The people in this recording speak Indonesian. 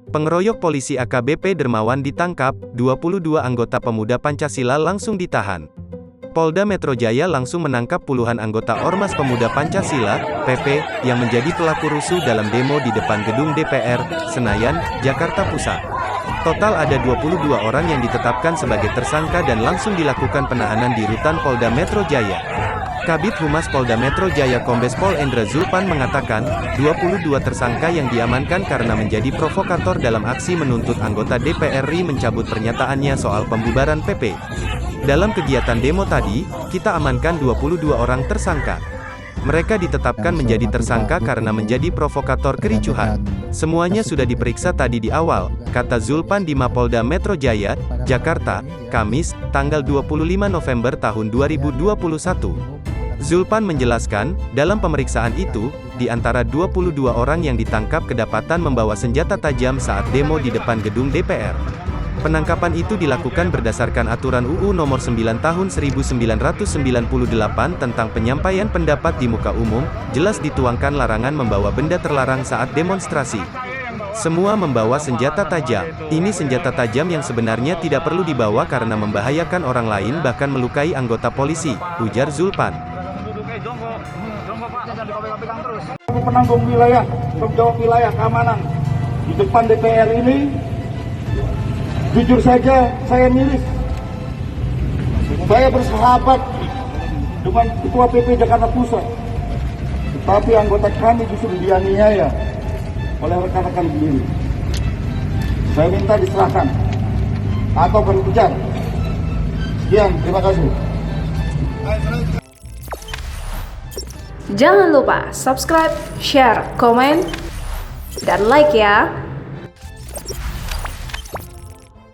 Pengeroyok polisi AKBP Dermawan ditangkap, 22 anggota pemuda Pancasila langsung ditahan. Polda Metro Jaya langsung menangkap puluhan anggota Ormas Pemuda Pancasila, PP, yang menjadi pelaku rusuh dalam demo di depan gedung DPR, Senayan, Jakarta Pusat. Total ada 22 orang yang ditetapkan sebagai tersangka dan langsung dilakukan penahanan di rutan Polda Metro Jaya. Kabid Humas Polda Metro Jaya Kombes Pol Endra Zulpan mengatakan, 22 tersangka yang diamankan karena menjadi provokator dalam aksi menuntut anggota DPR RI mencabut pernyataannya soal pembubaran PP. Dalam kegiatan demo tadi, kita amankan 22 orang tersangka. Mereka ditetapkan menjadi tersangka karena menjadi provokator kericuhan. Semuanya sudah diperiksa tadi di awal, kata Zulpan di Mapolda Metro Jaya, Jakarta, Kamis, tanggal 25 November tahun 2021. Zulpan menjelaskan, dalam pemeriksaan itu, di antara 22 orang yang ditangkap kedapatan membawa senjata tajam saat demo di depan gedung DPR. Penangkapan itu dilakukan berdasarkan aturan UU Nomor 9 Tahun 1998 tentang penyampaian pendapat di muka umum, jelas dituangkan larangan membawa benda terlarang saat demonstrasi. Semua membawa senjata tajam. Ini senjata tajam yang sebenarnya tidak perlu dibawa karena membahayakan orang lain bahkan melukai anggota polisi, ujar Zulpan. Penanggung wilayah, penjawab wilayah keamanan di depan DPR ini, jujur saja saya miris. Saya bersahabat dengan Ketua PP Jakarta Pusat, tetapi anggota kami justru dianiaya oleh rekan-rekan sendiri. Saya minta diserahkan atau kami kejar. Sekian, terima kasih. Jangan lupa subscribe, share, komen, dan like ya.